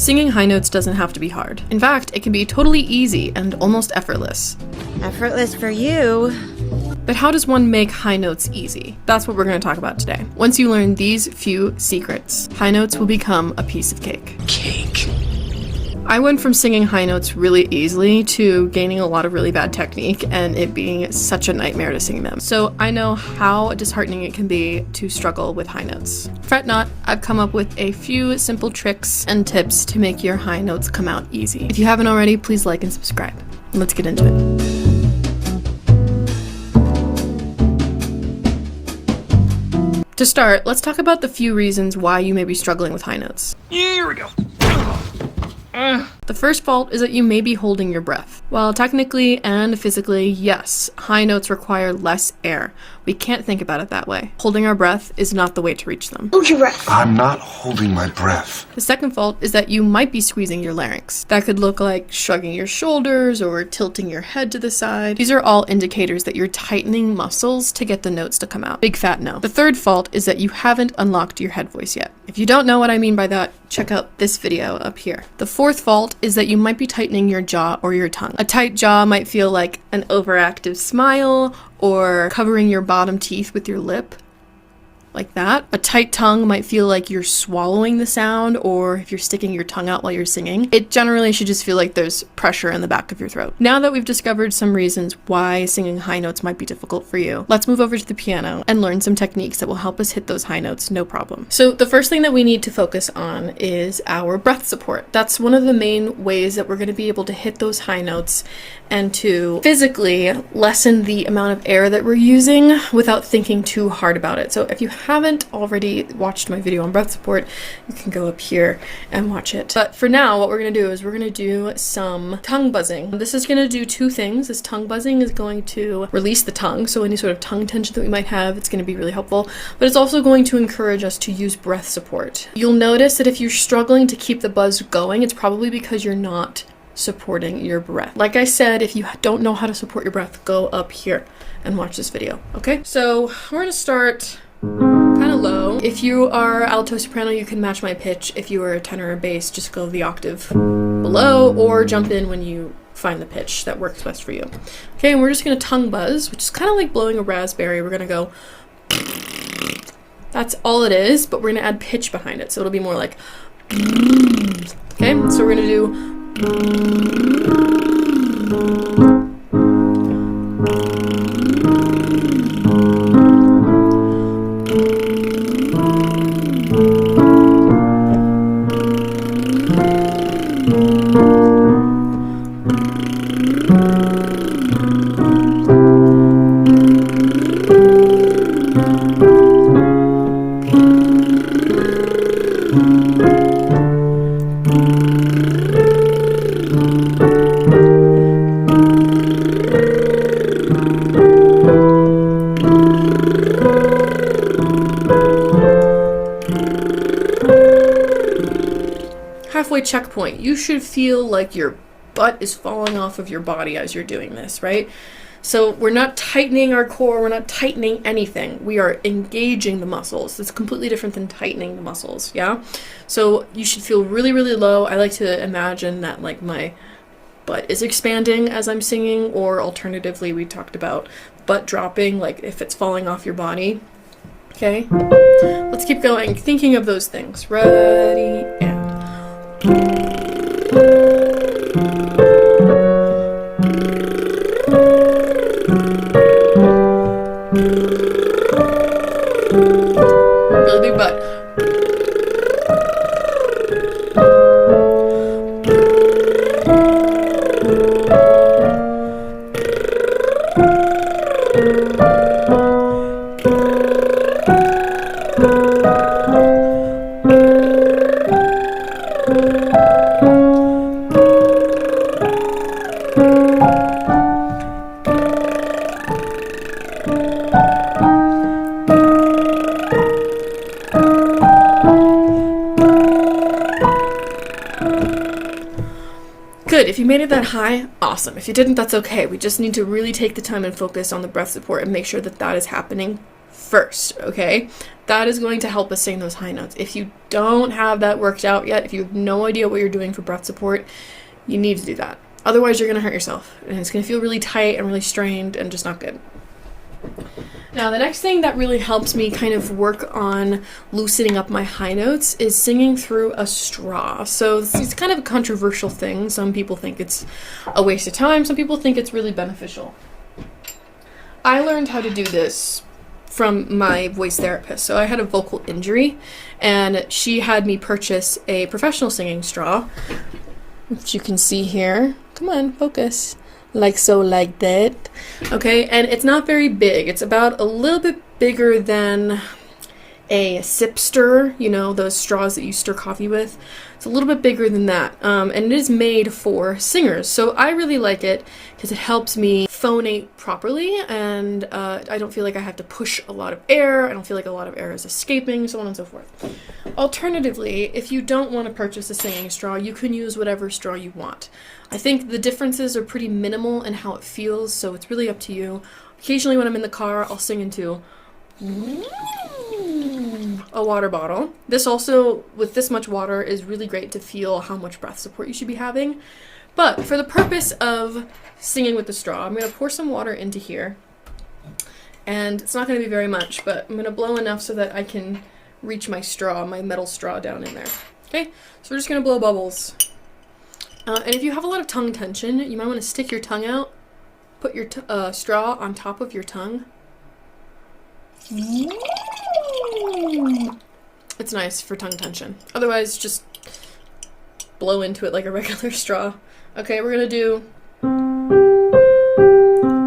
Singing high notes doesn't have to be hard. In fact, it can be totally easy and almost effortless. Effortless for you. But how does one make high notes easy? That's what we're going to talk about today. Once you learn these few secrets, high notes will become a piece of cake. I went from singing high notes really easily to gaining a lot of really bad technique and it being such a nightmare to sing them. So I know how disheartening it can be to struggle with high notes. Fret not, I've come up with a few simple tricks and tips to make your high notes come out easy. If you haven't already, please like and subscribe. Let's get into it. To start, let's talk about the few reasons why you may be struggling with high notes. Here we go. The first fault is that you may be holding your breath. While technically and physically, yes, high notes require less air. We can't think about it that way. Holding our breath is not the way to reach them. Hold your breath. I'm not holding my breath. The second fault is that you might be squeezing your larynx. That could look like shrugging your shoulders or tilting your head to the side. These are all indicators that you're tightening muscles to get the notes to come out. Big fat no. The third fault is that you haven't unlocked your head voice yet. If you don't know what I mean by that, check out this video up here. The fourth fault is that you might be tightening your jaw or your tongue. A tight jaw might feel like an overactive smile or covering your bottom teeth with your lip. Like that. A tight tongue might feel like you're swallowing the sound, or if you're sticking your tongue out while you're singing. It generally should just feel like there's pressure in the back of your throat. Now that we've discovered some reasons why singing high notes might be difficult for you, let's move over to the piano and learn some techniques that will help us hit those high notes no problem. So the first thing that we need to focus on is our breath support. That's one of the main ways that we're going to be able to hit those high notes and to physically lessen the amount of air that we're using without thinking too hard about it. So if you haven't already watched my video on breath support, you can go up here and watch it. But for now, what we're going to do is we're going to do some tongue buzzing. This is going to do two things. This tongue buzzing is going to release the tongue, so any sort of tongue tension that we might have, it's going to be really helpful, but it's also going to encourage us to use breath support. You'll notice that if you're struggling to keep the buzz going, it's probably because you're not supporting your breath. Like I said, if you don't know how to support your breath, go up here and watch this video, okay? So we're going to start kind of low. If you are alto soprano, you can match my pitch. If you are a tenor or bass, just go the octave below or jump in when you find the pitch that works best for you. Okay, and we're just going to tongue buzz, which is kind of like blowing a raspberry. We're going to go, that's all it is, but we're going to add pitch behind it, so it'll be more like, okay, so we're going to do halfway checkpoint. You should feel like your butt is falling off of your body as you're doing this, right? So we're not tightening our core, we're not tightening anything. We are engaging the muscles. It's completely different than tightening the muscles, yeah? So you should feel really, really low. I like to imagine that like my butt is expanding as I'm singing, or alternatively, we talked about butt dropping, like if it's falling off your body. Okay, let's keep going, thinking of those things. Ready, and really big butt. Good, if you made it that high, awesome. If you didn't, that's okay. We just need to really take the time and focus on the breath support and make sure that that is happening first, okay? That is going to help us sing those high notes. If you don't have that worked out yet, if you have no idea what you're doing for breath support, you need to do that. Otherwise, you're going to hurt yourself, and it's going to feel really tight and really strained and just not good. Now, the next thing that really helps me kind of work on loosening up my high notes is singing through a straw. So it's kind of a controversial thing. Some people think it's a waste of time. Some people think it's really beneficial. I learned how to do this from my voice therapist. So I had a vocal injury, and she had me purchase a professional singing straw, which you can see here. Come on, focus. Like so, like that. Okay, and it's not very big. It's about a little bit bigger than a sip stir, you know, those straws that you stir coffee with. It's a little bit bigger than that, and it is made for singers. So I really like it because it helps me phonate properly, and I don't feel like I have to push a lot of air. I don't feel like a lot of air is escaping, so on and so forth. Alternatively, if you don't want to purchase a singing straw, you can use whatever straw you want. I think the differences are pretty minimal in how it feels, so it's really up to you. Occasionally when I'm in the car, I'll sing into a water bottle. This also, with this much water, is really great to feel how much breath support you should be having. But for the purpose of singing with the straw, I'm going to pour some water into here. And it's not going to be very much, but I'm going to blow enough so that I can reach my straw, my metal straw down in there. Okay, so we're just going to blow bubbles. And if you have a lot of tongue tension, you might want to stick your tongue out, put your straw on top of your tongue. It's nice for tongue tension. Otherwise, just blow into it like a regular straw. Okay, we're gonna do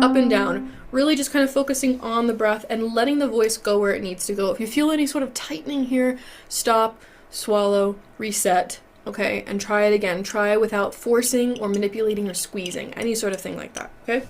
up and down. Really just kind of focusing on the breath and letting the voice go where it needs to go. If you feel any sort of tightening here, stop, swallow, reset, okay, and try it again. Try without forcing or manipulating or squeezing, any sort of thing like that, okay?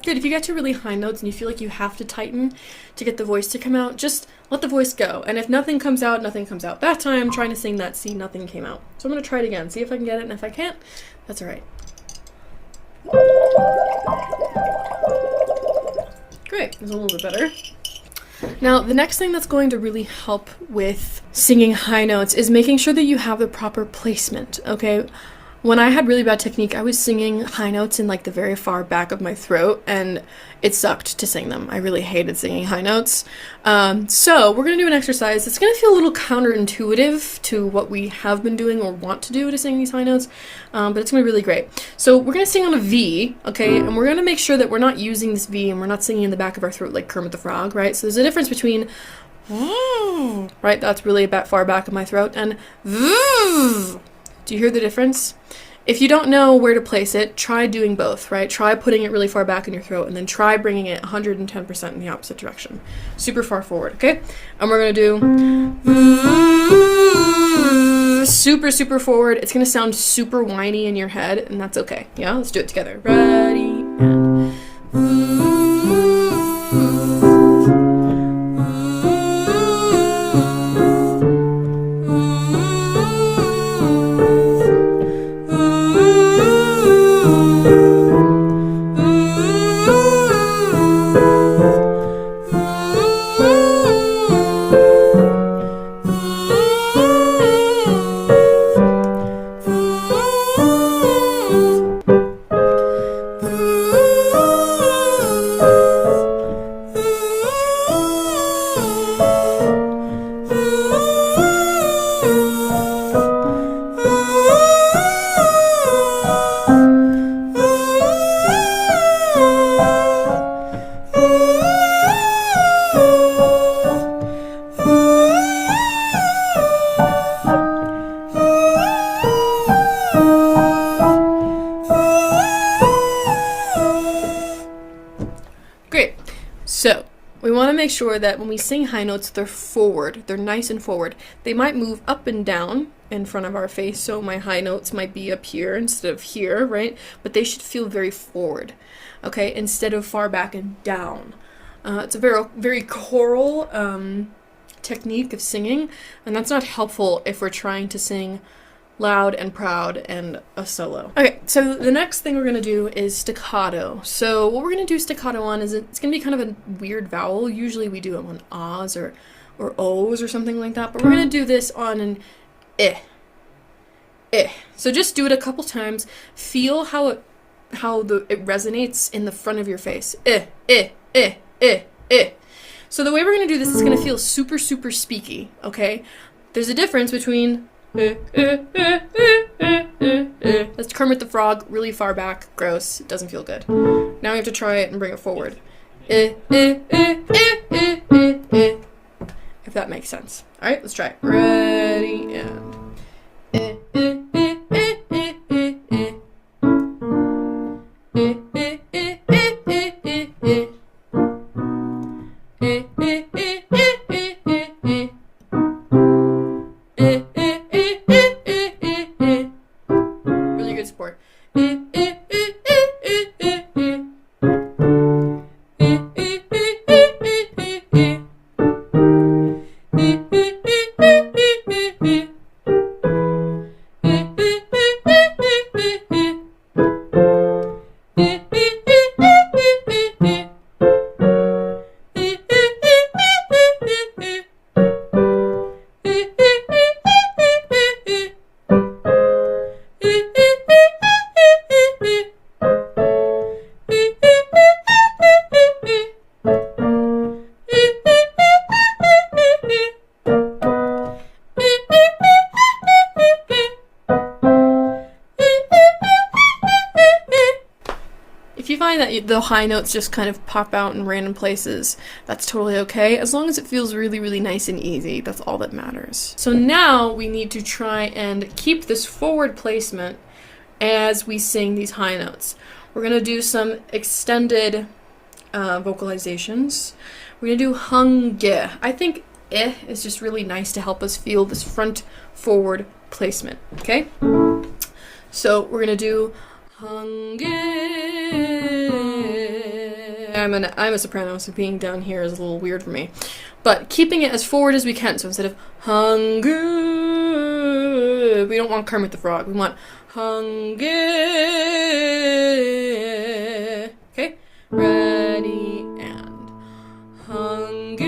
Good. If you get to really high notes and you feel like you have to tighten to get the voice to come out, just let the voice go. And if nothing comes out, nothing comes out. That time, I'm trying to sing that C, nothing came out. So I'm going to try it again, see if I can get it, and if I can't, that's all right. Great. It's a little bit better. Now, the next thing that's going to really help with singing high notes is making sure that you have the proper placement, okay? When I had really bad technique, I was singing high notes in like the very far back of my throat, and it sucked to sing them. I really hated singing high notes. So we're going to do an exercise that's going to feel a little counterintuitive to what we have been doing or want to do to sing these high notes, but it's going to be really great. So we're going to sing on a V, okay, and we're going to make sure that we're not using this V and we're not singing in the back of our throat like Kermit the Frog, right? So there's a difference between right, that's really far back of my throat, and do you hear the difference? If you don't know where to place it, try doing both, right? Try putting it really far back in your throat, and then try bringing it 110% in the opposite direction. Super far forward, okay? And we're going to do super, super forward. It's going to sound super whiny in your head, and that's okay. Yeah, let's do it together. Ready, and We want to make sure that when we sing high notes, they're forward. They're nice and forward. They might move up and down in front of our face, so my high notes might be up here instead of here, right? But they should feel very forward, okay, instead of far back and down. It's a very, very choral technique of singing, and that's not helpful if we're trying to sing loud and proud and a solo. Okay, so the next thing we're going to do is staccato. So what we're going to do staccato on is it's going to be kind of a weird vowel. Usually we do it on ahs or ohs or something like that, but we're going to do this on an eh. So just do it a couple times. Feel how it resonates in the front of your face. So the way we're going to do this is going to feel super, super speaky, okay? There's a difference between that's Kermit the Frog, really far back, gross, it doesn't feel good. Now we have to try it and bring it forward. If that makes sense. Alright, let's try it. Ready, and if you find that the high notes just kind of pop out in random places, that's totally okay. As long as it feels really, really nice and easy, that's all that matters. So now we need to try and keep this forward placement as we sing these high notes. We're going to do some extended vocalizations. We're going to do hung-ge. I think eh is just really nice to help us feel this front forward placement, okay? So we're going to do hung-ge. I'm a soprano, so being down here is a little weird for me. But keeping it as forward as we can, so instead of hung-ge, we don't want Kermit the Frog, we want hung-ge. Okay? Ready, and hung-ge.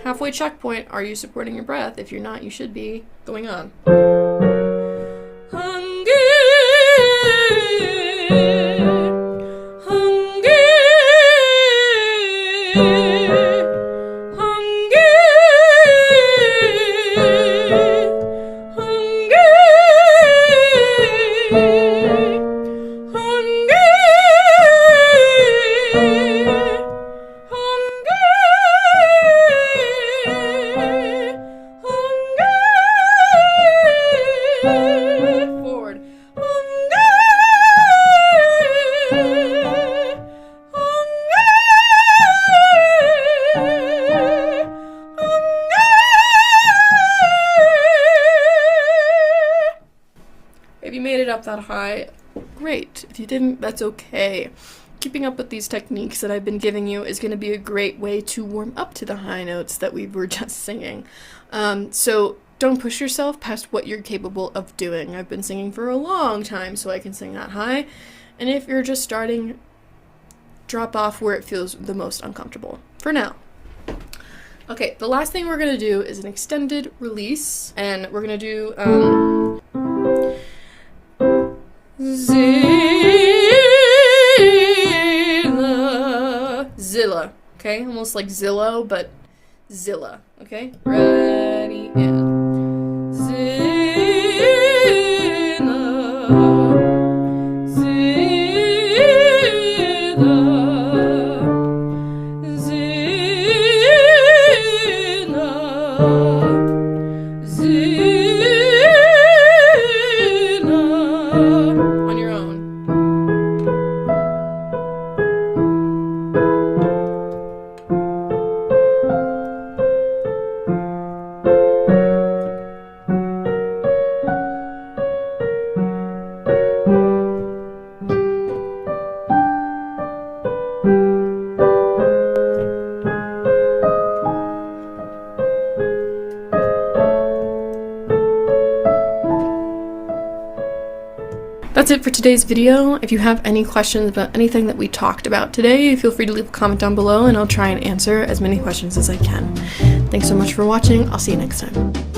Halfway checkpoint, are you supporting your breath? If you're not, you should be going on. If you made it up that high, great. If you didn't, that's okay. Keeping up with these techniques that I've been giving you is going to be a great way to warm up to the high notes that we were just singing. So don't push yourself past what you're capable of doing. I've been singing for a long time, so I can sing that high. And if you're just starting, drop off where it feels the most uncomfortable. For now. Okay, the last thing we're going to do is an extended release, and we're going to do almost like Zillow, but Zilla. Okay? Ready, and Zilla, Zilla, Zilla, Zilla. On your own. That's it for today's video. If you have any questions about anything that we talked about today, feel free to leave a comment down below and I'll try and answer as many questions as I can. Thanks so much for watching. I'll see you next time.